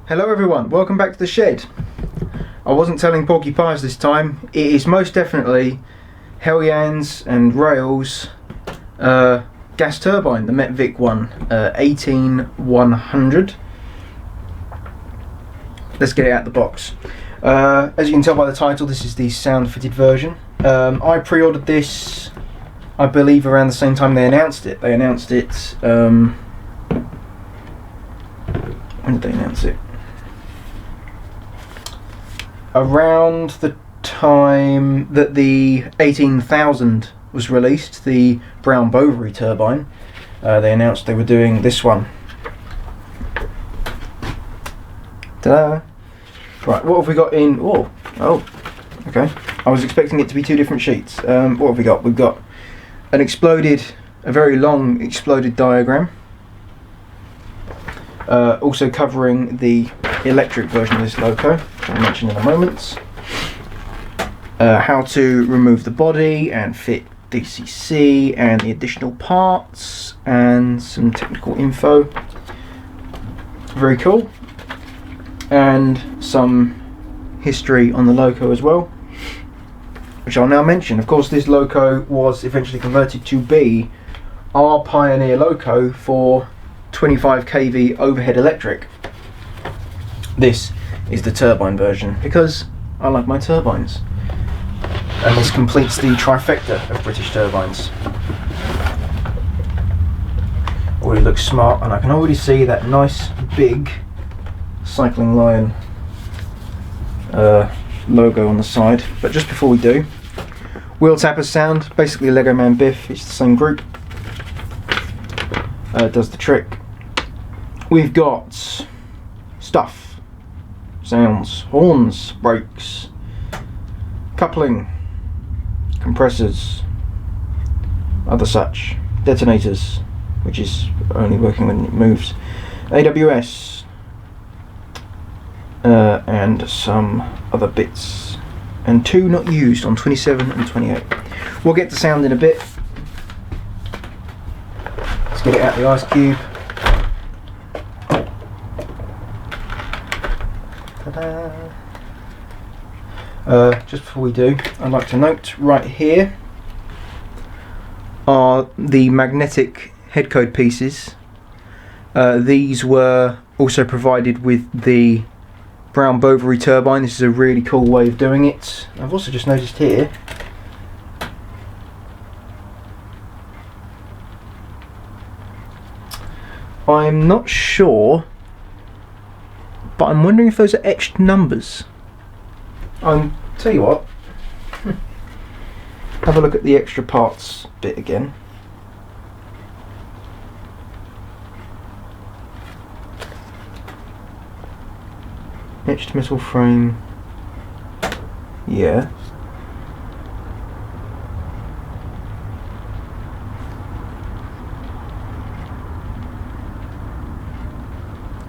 Hello everyone, welcome back to the shed. I wasn't telling porcupines this time. It is most definitely Heljan's and Rail's gas turbine, the Metvic one, 18100. Let's get it out the box. As you can tell by the title, this is the sound fitted version. I pre-ordered this, I believe, around the same time they announced it. They announced it, when did they announce it? Around the time that the 18000 was released, the Brown Bovary turbine. They announced they were doing this one. Ta-da! Right, what have we got in? Oh, okay. I was expecting it to be two different sheets. What have we got? We've got a very long exploded diagram. Also covering the electric version of this loco, which I'll mention in a moment. How to remove the body and fit DCC and the additional parts and some technical info. Very cool. And some history on the loco as well, which I'll now mention. Of course, this loco was eventually converted to be our pioneer loco for 25 kV overhead electric. This is the turbine version because I like my turbines, and this completes the trifecta of British turbines. Already looks smart, and I can already see that nice big Cycling Lion logo on the side. But just before we do, Wheeltappers sound, basically Lego Man Biff, it's the same group. Does the trick. We've got stuff, sounds, horns, brakes, coupling, compressors, other such, detonators, which is only working when it moves, AWS, and some other bits, and two not used on 27 and 28. We'll get to sound in a bit. Let's get it out the ice cube. Just before we do, I'd like to note right here are the magnetic head code pieces. These were also provided with the Brown Bovary turbine. This is a really cool way of doing it. I've also just noticed here I'm not sure, but I'm wondering if those are etched numbers. Tell you what, have a look at the extra parts bit again. Etched metal frame, yeah.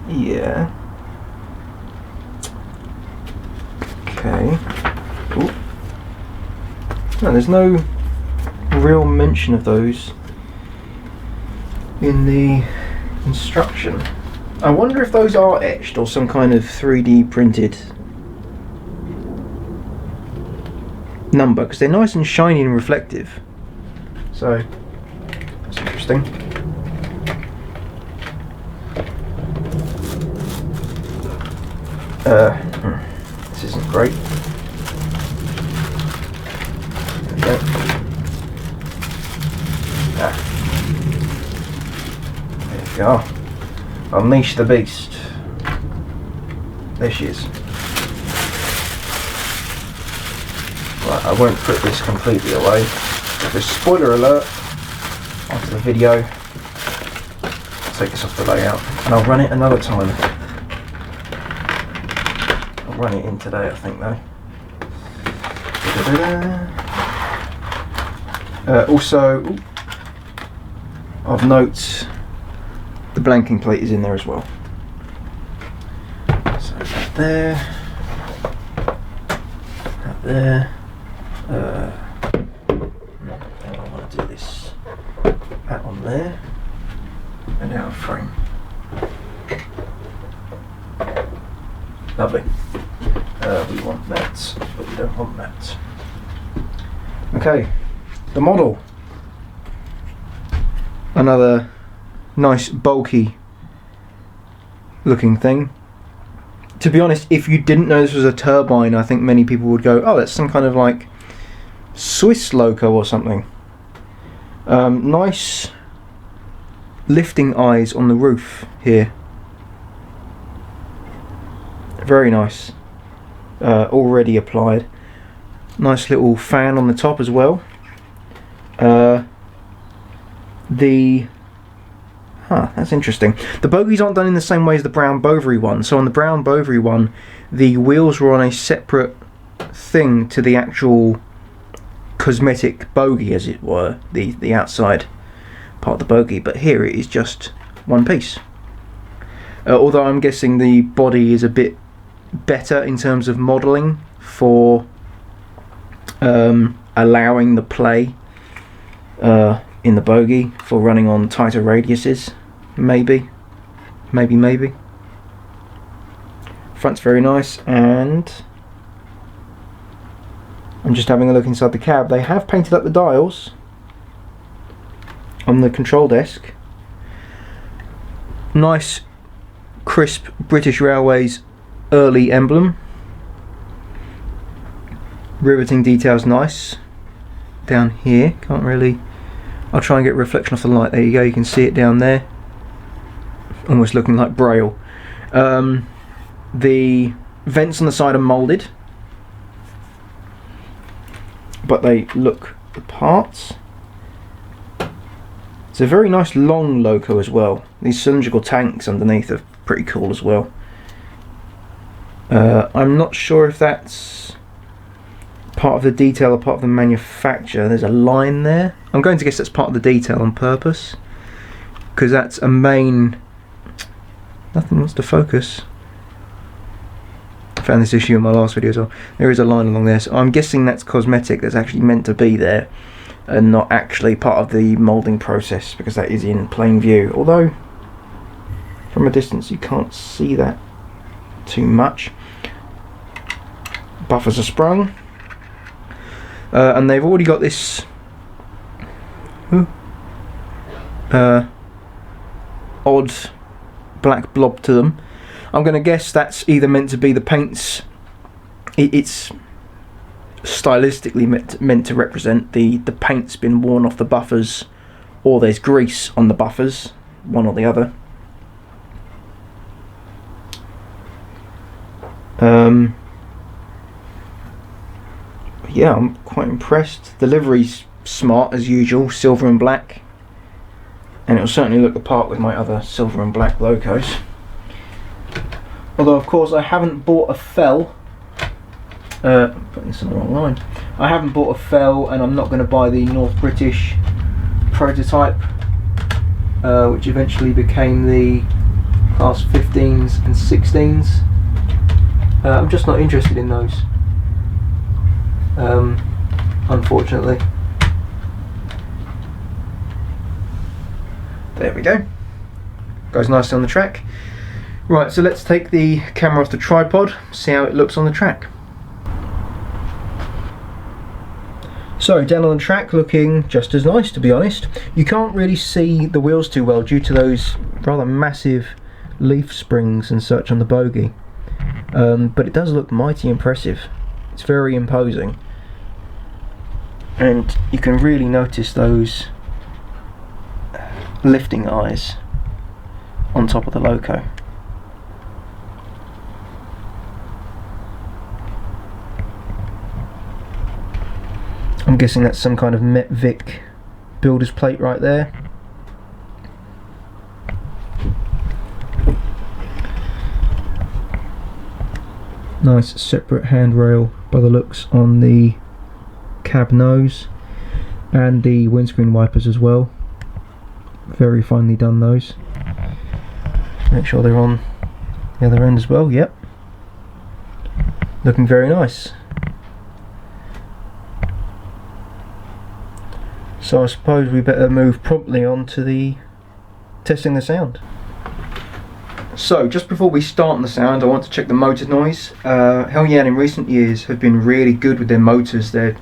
Yeah. Okay. Ooh. No, there's no real mention of those in the instruction. I wonder if those are etched or some kind of 3D printed number, because they're nice and shiny and reflective. So, that's interesting. This isn't great. There we go. There we go. Unleash the beast. There she is. Right, I won't put this completely away. Just spoiler alert after the video. I'll take this off the layout and I'll run it another time. I'll run it in today, I think, though. Also, of note, the blanking plate is in there as well. So that there, that there. I want to do this. That on there, and out of frame. Lovely. We want that, but we don't want that. Okay, the model. Another nice bulky looking thing. To be honest, if you didn't know this was a turbine, I think many people would go, oh, that's some kind of like Swiss loco or something. Nice lifting eyes on the roof here. Very nice. Already applied. Nice little fan on the top as well. That's interesting. The bogies aren't done in the same way as the Brown Bovary one. So on the Brown Bovary one, the wheels were on a separate thing to the actual cosmetic bogie, as it were, the outside part of the bogie. But here it is just one piece. Although I'm guessing the body is a bit better in terms of modelling for allowing the play in the bogie for running on tighter radiuses. Maybe. Front's very nice, and I'm just having a look inside the cab. They have painted up the dials on the control desk. Nice crisp British Railways early emblem. Riveting details nice. Down here, can't really... I'll try and get a reflection off the light. There you go, you can see it down there. Almost looking like Braille. The vents on the side are moulded, but they look the parts. It's a very nice long loco as well. These cylindrical tanks underneath are pretty cool as well. I'm not sure if that's part of the detail or part of the manufacture. There's a line there. I'm going to guess that's part of the detail on purpose, because that's a main... Nothing wants to focus. I found this issue in my last video as well. There is a line along there, so I'm guessing that's cosmetic, that's actually meant to be there and not actually part of the moulding process, because that is in plain view. Although from a distance you can't see that too much. Buffers are sprung. And they've already got this odd black blob to them. I'm going to guess that's either meant to be the paints. It's stylistically meant to represent the paint's been worn off the buffers, or there's grease on the buffers, one or the other. Yeah, I'm quite impressed. The livery's smart as usual, silver and black, and it'll certainly look the part with my other silver and black locos. Although of course I haven't bought a fell. I'm putting this on the wrong line. I haven't bought a fell, and I'm not going to buy the North British prototype, which eventually became the Class 15s and 16s. I'm just not interested in those. Unfortunately. There we go. Goes nicely on the track. Right, so let's take the camera off the tripod, see how it looks on the track. So down on the track, looking just as nice, to be honest. You can't really see the wheels too well due to those rather massive leaf springs and such on the bogie. But it does look mighty impressive. It's very imposing. And you can really notice those lifting eyes on top of the loco. I'm guessing that's some kind of Met Vic builder's plate right there. Nice separate handrail by the looks on the cab nose, and the windscreen wipers as well. Very finely done those. Make sure they're on the other end as well. Yep. Looking very nice. So I suppose we better move promptly on to the testing the sound. So just before we start on the sound, I want to check the motor noise. Heljan in recent years have been really good with their motors. They're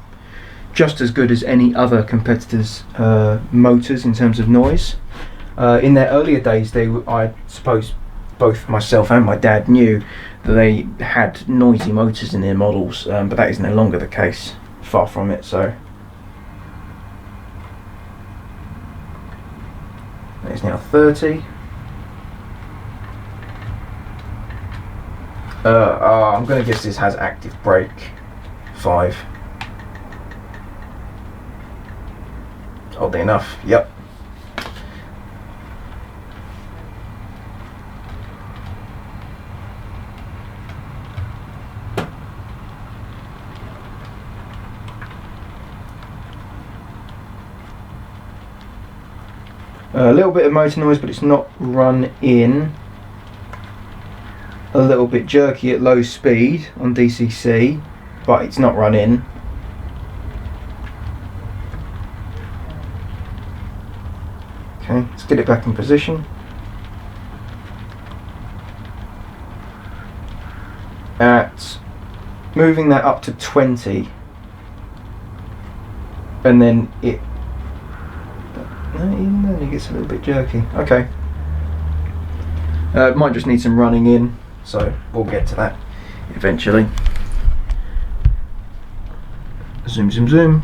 just as good as any other competitors' motors in terms of noise. In their earlier days, I suppose both myself and my dad knew that they had noisy motors in their models, but that is no longer the case. Far from it. So it's now 30. I'm going to guess this has active brake. 5. Oddly enough, yep. A little bit of motor noise, but it's not run in. A little bit jerky at low speed on DCC, but it's not run in. Okay, let's get it back in position. At moving that up to 20, and then even then it gets a little bit jerky. Okay. It might just need some running in, so we'll get to that eventually. Zoom, zoom, zoom.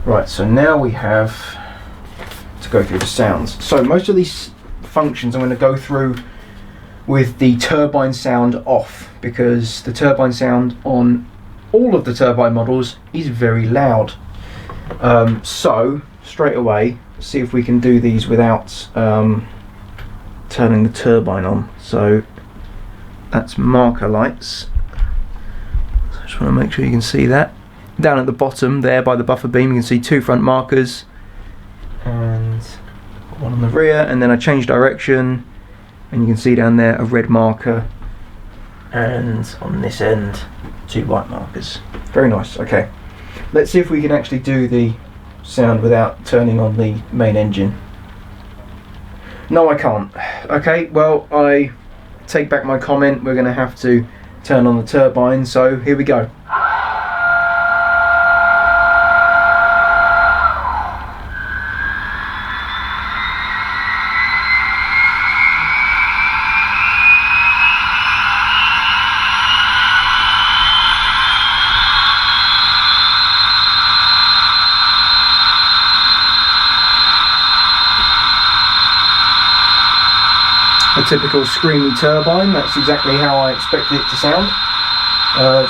Right, so now we have to go through the sounds. So most of these functions I'm going to go through with the turbine sound off, because the turbine sound on all of the turbine models is very loud. So straight away, see if we can do these without turning the turbine on. So that's marker lights. So I just want to make sure you can see that. Down at the bottom there by the buffer beam, you can see 2 front markers and 1 on the rear, and then I change direction and you can see down there a red marker, and on this end 2 white markers. Very nice. Okay, let's see if we can actually do the sound without turning on the main engine. No, I can't. Okay, well, I take back my comment. We're going to have to turn on the turbine, so here we go. A typical screamy turbine, that's exactly how I expected it to sound.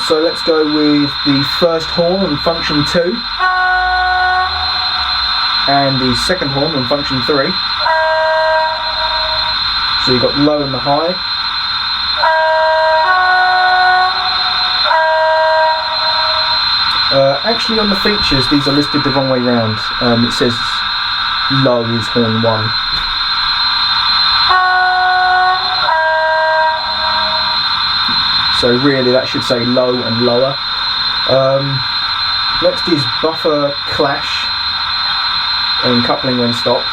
So let's go with the first horn on function 2 and the second horn on function 3. So you've got low and the high. Actually on the features these are listed the wrong way round. It says low is horn 1. So really that should say low and lower. Next is buffer clash and coupling when stopped.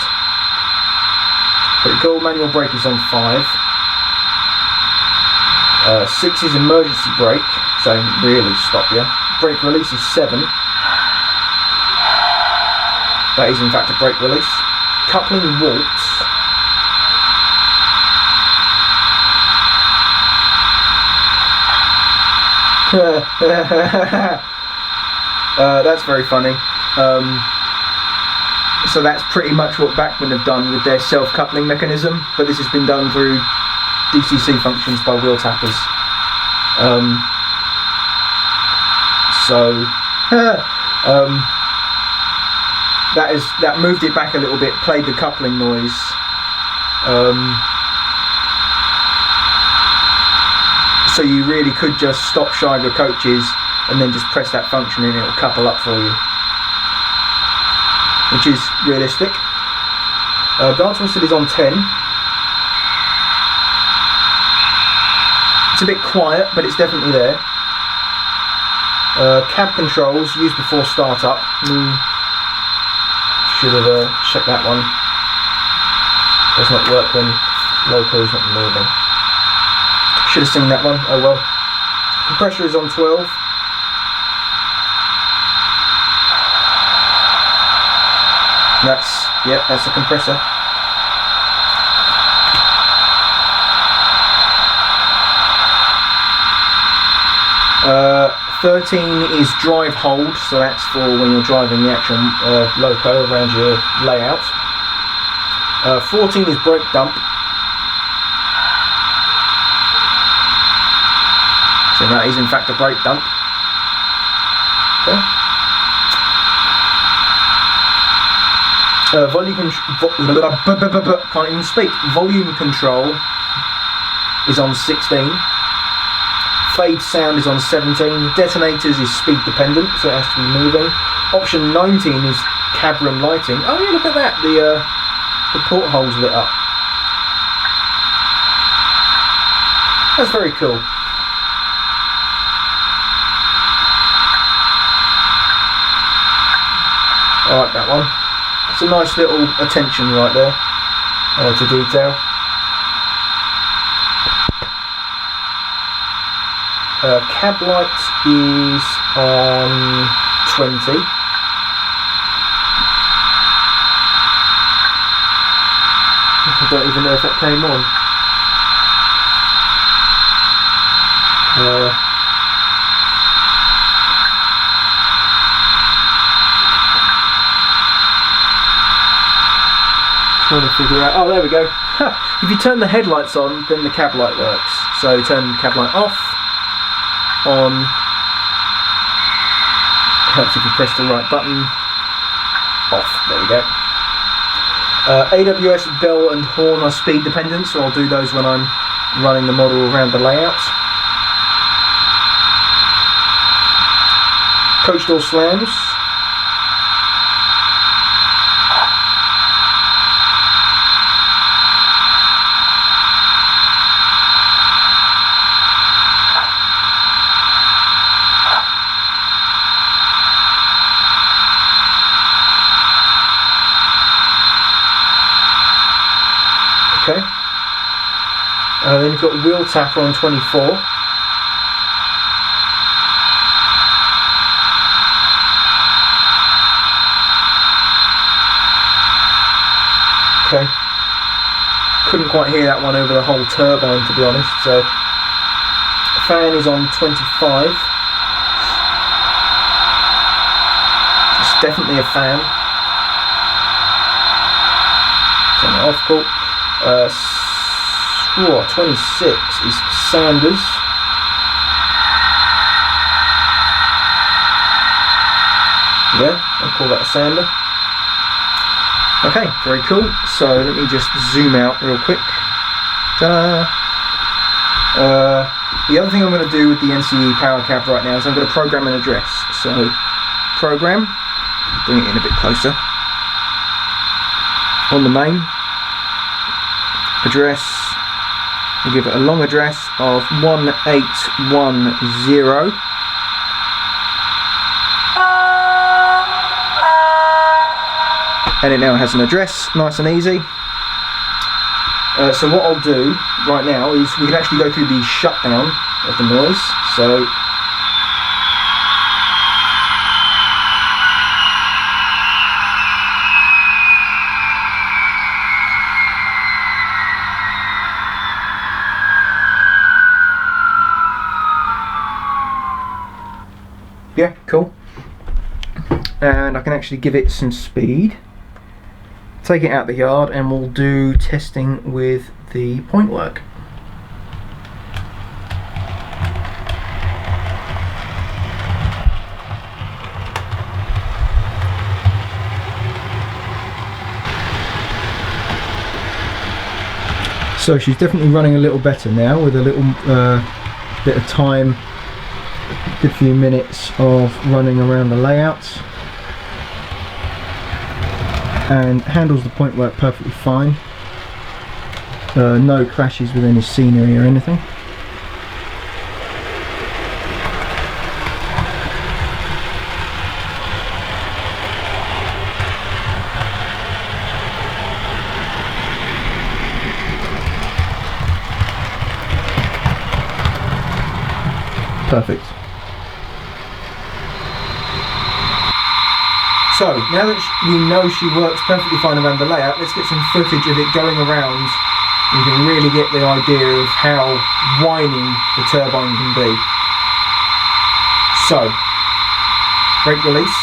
Pretty cool. Manual brake is on 5. 6 is emergency brake, so really stop you. Brake release is 7. That is in fact a brake release. Coupling walks. That's very funny. So that's pretty much what Bachmann have done with their self-coupling mechanism, but this has been done through DCC functions by Wheeltappers. That moved it back a little bit, played the coupling noise. So you really could just stop shy of your coaches and then just press that function and it'll couple up for you, which is realistic. Guard twisted is on 10. It's a bit quiet, but it's definitely there. Cab controls used before startup. Should have checked that one. Does not work when loco is not moving. Should have seen that one. Oh well. Compressor is on 12. That's a compressor. 13 is drive hold, so that's for when you're driving the actual loco around your layout. 14 is brake dump. So that is in fact a brake dump. Okay. Can't even speak. Volume control is on 16. Fade sound is on 17. Detonators is speed dependent, so it has to be moving. Option 19 is cab room lighting. Oh yeah, look at that. The portholes lit up. That's very cool. I like that one. It's a nice little attention right there to detail. Cab light is on 20. I don't even know if that came on. Trying to figure out. Oh, there we go. If you turn the headlights on, then the cab light works. So turn the cab light off. On. Helps if you press the right button. Off. There we go. AWS bell and horn are speed dependent, so I'll do those when I'm running the model around the layout. Coach door slams. Okay. Then you've got Wheeltapper on 24. Okay. Couldn't quite hear that one over the whole turbine, to be honest. So, fan is on 25. It's definitely a fan. Turn it off, cool. 26 is Sanders. Yeah, I'll call that a sander. Okay, very cool. So let me just zoom out real quick. Ta-da! The other thing I'm going to do with the NCE power cab right now is I'm going to program an address. So, program, bring it in a bit closer. On the main. Address, we'll give it a long address of 1810. And it now has an address, nice and easy. So what I'll do right now is we can actually go through the shutdown of the noise. So yeah, cool. And I can actually give it some speed. Take it out the yard and we'll do testing with the point work. So she's definitely running a little better now with a little bit of time, a good few minutes of running around the layouts. And handles the point work perfectly fine. No crashes with any scenery or anything. Perfect. So, now that we know she works perfectly fine around the layout, let's get some footage of it going around. You can really get the idea of how whining the turbine can be. So, brake release.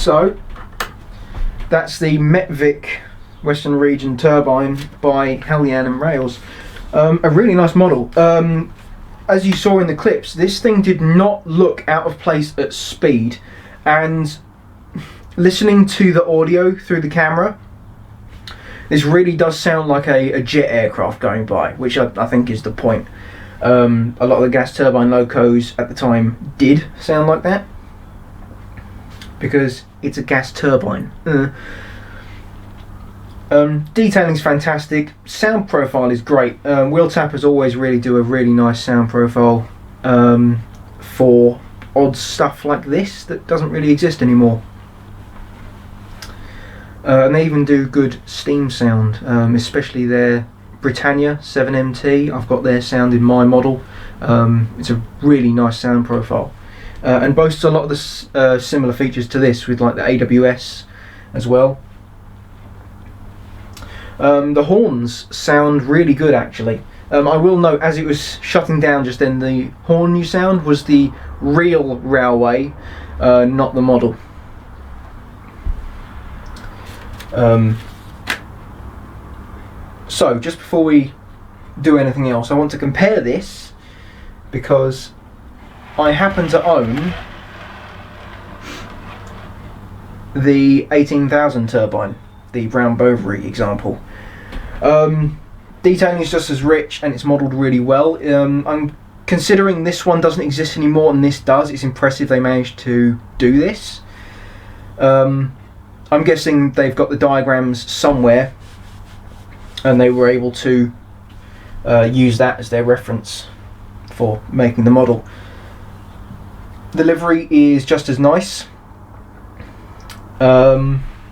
So that's the Metvik Western Region turbine by Heljan and Rails. A really nice model. As you saw in the clips, this thing did not look out of place at speed, and listening to the audio through the camera, this really does sound like a jet aircraft going by, which I think is the point. A lot of the gas turbine locos at the time did sound like that, because it's a gas turbine. Detailing's fantastic, sound profile is great. Wheeltappers always really do a really nice sound profile for odd stuff like this that doesn't really exist anymore. And they even do good steam sound, especially their Britannia 7MT. I've got their sound in my model. It's a really nice sound profile, and boasts a lot of the similar features to this, with like the AWS as well. The horns sound really good actually. I will note, as it was shutting down just then, the horn you sound was the real railway, not the model. So just before we do anything else, I want to compare this, because I happen to own the 18,000 turbine, the Brown Bovary example. Detailing is just as rich and it's modelled really well. I'm considering this one doesn't exist anymore and this does. It's impressive they managed to do this. I'm guessing they've got the diagrams somewhere and they were able to use that as their reference for making the model. The livery is just as nice.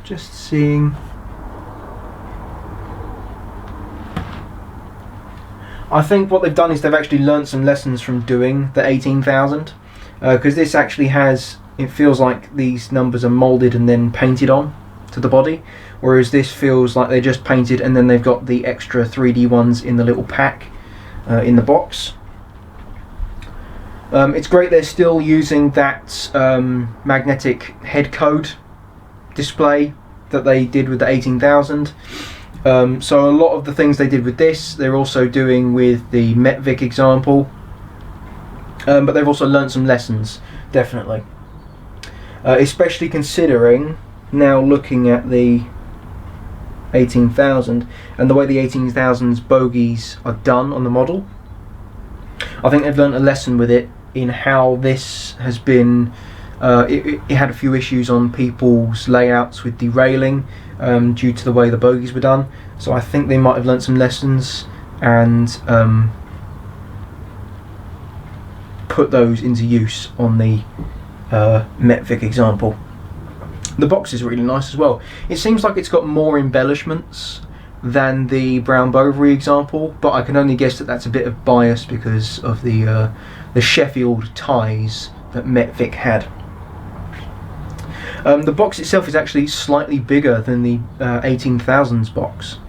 Just seeing. I think what they've done is they've actually learnt some lessons from doing the 18,000, because this actually has, it feels like these numbers are moulded and then painted on to the body, whereas this feels like they're just painted and then they've got the extra 3D ones in the little pack in the box. It's great they're still using that magnetic head code display that they did with the 18,000. So a lot of the things they did with this, they're also doing with the Metvic example. But they've also learned some lessons, definitely. Especially considering, now looking at the 18,000 and the way the 18,000's bogies are done on the model, I think they've learned a lesson with it in how this has been. It had a few issues on people's layouts with derailing due to the way the bogies were done. So I think they might have learned some lessons and put those into use on the Metvic example. The box is really nice as well. It seems like it's got more embellishments than the Brown Bovary example, but I can only guess that that's a bit of bias because of the Sheffield ties that Metvic had. The box itself is actually slightly bigger than the 18,000s box,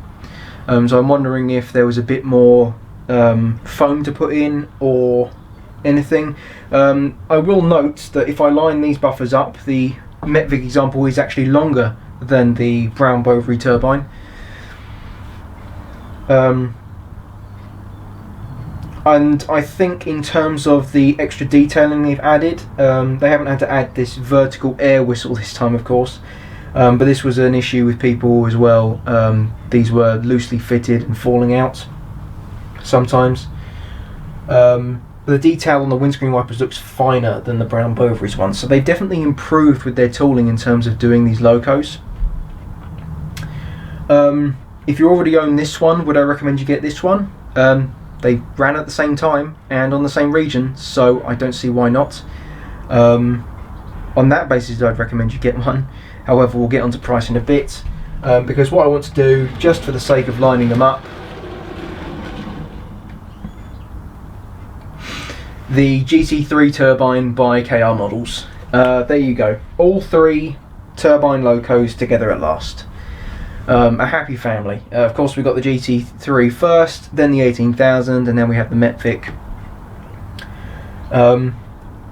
so I'm wondering if there was a bit more foam to put in or anything. I will note that if I line these buffers up, the Metvic example is actually longer than the Brown Bovary turbine. And I think in terms of the extra detailing they've added, they haven't had to add this vertical air whistle this time, of course, but this was an issue with people as well. These were loosely fitted and falling out sometimes. The detail on the windscreen wipers looks finer than the Brown Bovary's one, so they've definitely improved with their tooling in terms of doing these locos. If you already own this one, would I recommend you get this one? They ran at the same time and on the same region, so I don't see why not. On that basis, I'd recommend you get one. However, we'll get onto price in a bit, because what I want to do, just for the sake of lining them up, the GT3 turbine by KR Models. There you go. All three turbine locos together at last. A happy family. Of course, we got the GT3 first, then the 18,000, and then we have the Metvic. Now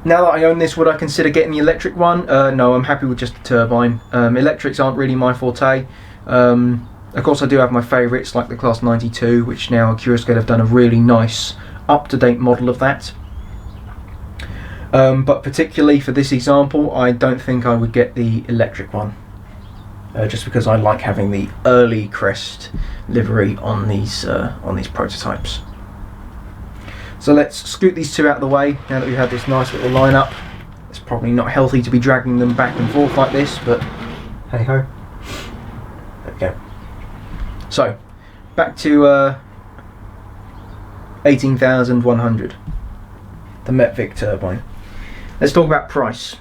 that I own this, would I consider getting the electric one? No, I'm happy with just the turbine. Electrics aren't really my forte. Of course, I do have my favourites, like the Class 92, which now Curoscope have done a really nice, up-to-date model of that. But particularly for this example, I don't think I would get the electric one. Just because I like having the early crest livery on these prototypes. So let's scoot these two out of the way now that we've had this nice little lineup. It's probably not healthy to be dragging them back and forth like this, but hey ho. There we go. So back to 18,100, the Metvic turbine. Let's talk about price.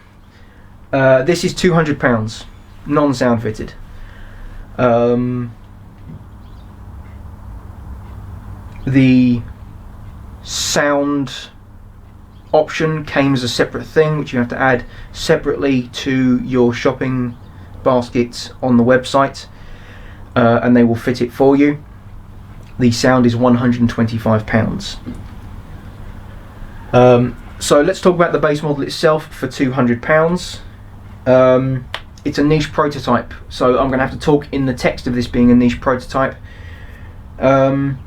This is £200. Non-sound fitted. The sound option came as a separate thing, which you have to add separately to your shopping basket on the website, and they will fit it for you. The sound is £125. So let's talk about the base model itself for £200. It's a niche prototype, so I'm going to have to talk in the text of this being a niche prototype. I'd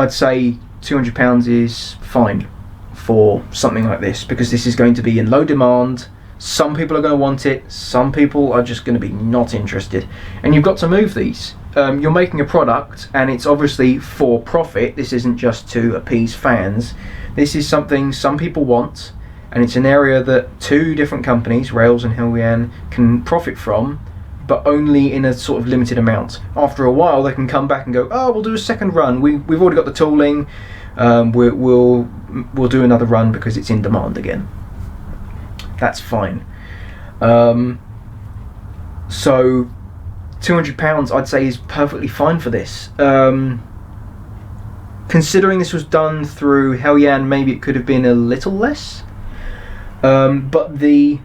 say £200 is fine for something like this, because this is going to be in low demand. Some people are going to want it, some people are just going to be not interested, and you've got to move these. You're making a product and it's obviously for profit. This isn't just to appease fans. This is something some people want, and it's an area that two different companies, Rails and Heljan, can profit from, but only in a sort of limited amount. After a while they can come back and go, oh, we'll do a second run, we've already got the tooling, we'll do another run because it's in demand again. That's fine. So £200 I'd say is perfectly fine for this. Considering this was done through Heljan, maybe it could have been a little less. But the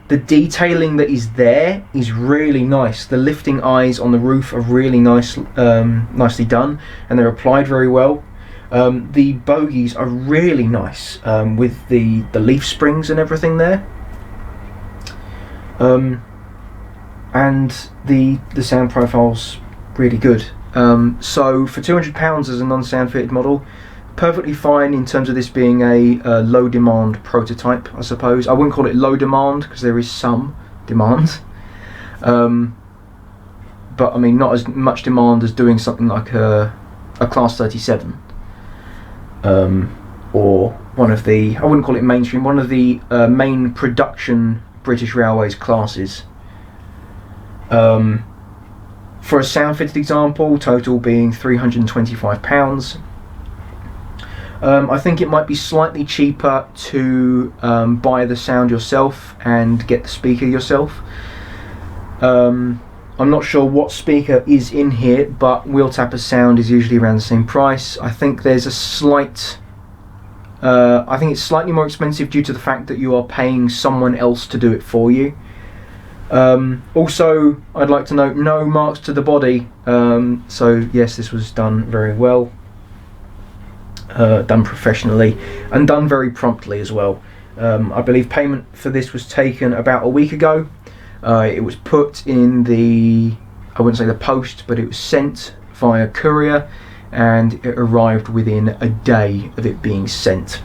detailing that is there is really nice. The lifting eyes on the roof are really nice, nicely done, and they're applied very well. The bogies are really nice, with the leaf springs and everything there. And the sound profile's really good. So for £200 as a non-sound fitted model, perfectly fine in terms of this being a low demand prototype, I suppose. I wouldn't call it low demand because there is some demand, but I mean not as much demand as doing something like a Class 37, or one of the, I wouldn't call it mainstream, one of the main production British Railways classes. For a sound fitted example, total being £325. I think it might be slightly cheaper to buy the sound yourself and get the speaker yourself. I'm not sure what speaker is in here, but Wheeltappers sound is usually around the same price. I think there's a slight, I think it's slightly more expensive due to the fact that you are paying someone else to do it for you. Also, I'd like to note, no marks to the body, so yes, this was done very well, done professionally, and done very promptly as well. I believe payment for this was taken about a week ago. It was put in the, I wouldn't say the post, but it was sent via courier, and it arrived within a day of it being sent.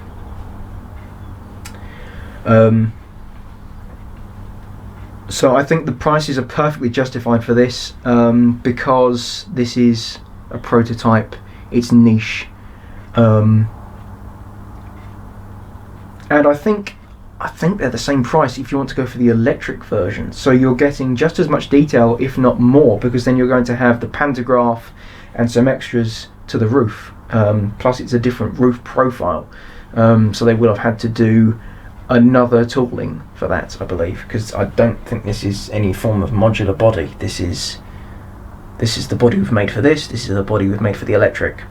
So I think the prices are perfectly justified for this, because this is a prototype, it's niche, and I think they're the same price if you want to go for the electric version. So you're getting just as much detail, if not more, because then you're going to have the pantograph and some extras to the roof. Plus it's a different roof profile, so they will have had to do another tooling for that, I believe, because I don't think this is any form of modular body. This is the body we've made for this. This is the body we've made for the electric.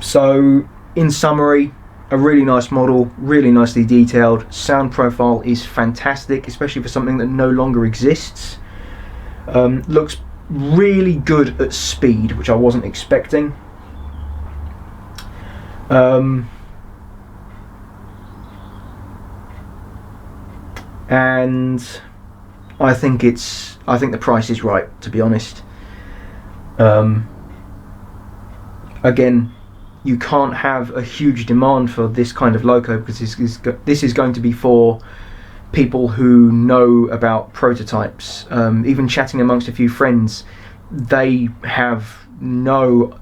So in summary, a really nice model, really nicely detailed. Sound profile is fantastic, especially for something that no longer exists. Looks really good at speed, which I wasn't expecting. And I think the price is right, to be honest. Again, you can't have a huge demand for this kind of loco, because this is going to be for people who know about prototypes. Even chatting amongst a few friends, they had no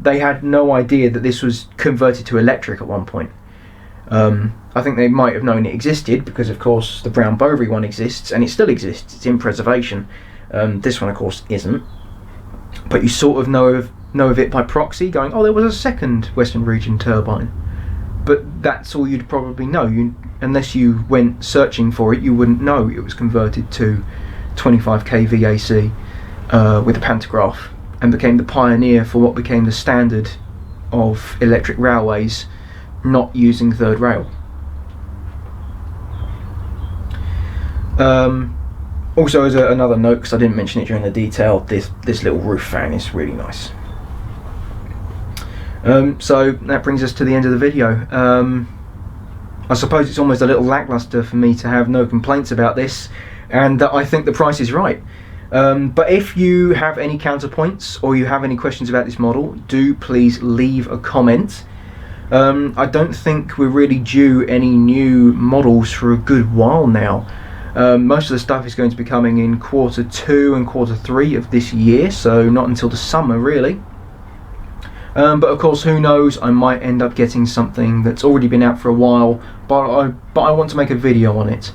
idea that this was converted to electric at one point. I think they might have known it existed because, of course, the Brown Bovary one exists, and it still exists. It's in preservation. This one, of course, isn't. But you sort of know of it by proxy, going, oh, there was a second Western Region turbine. But that's all you'd probably know. Unless you went searching for it, you wouldn't know it was converted to 25 kV AC with a pantograph, and became the pioneer for what became the standard of electric railways, not using third rail. Also, as another note, because I didn't mention it during the detail, this little roof fan is really nice. So that brings us to the end of the video. I suppose it's almost a little lackluster for me to have no complaints about this, and that I think the price is right. But if you have any counterpoints, or you have any questions about this model, do please leave a comment. I don't think we're really due any new models for a good while now. Most of the stuff is going to be coming in Q2 and Q3 of this year, so not until the summer really. But of course, who knows, I might end up getting something that's already been out for a while, but I want to make a video on it.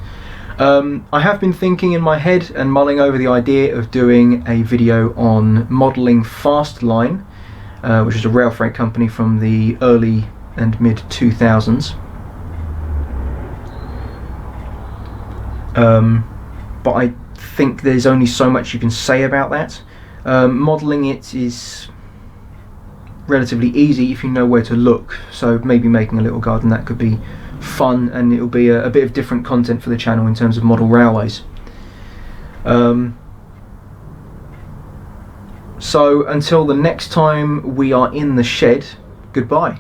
I have been thinking in my head and mulling over the idea of doing a video on modelling Fastline, which is a rail freight company from the early and mid 2000s. But I think there's only so much you can say about that. Modelling it is relatively easy if you know where to look, so maybe making a little garden, that could be fun, and it'll be a bit of different content for the channel in terms of model railways. So until the next time we are in the shed, goodbye.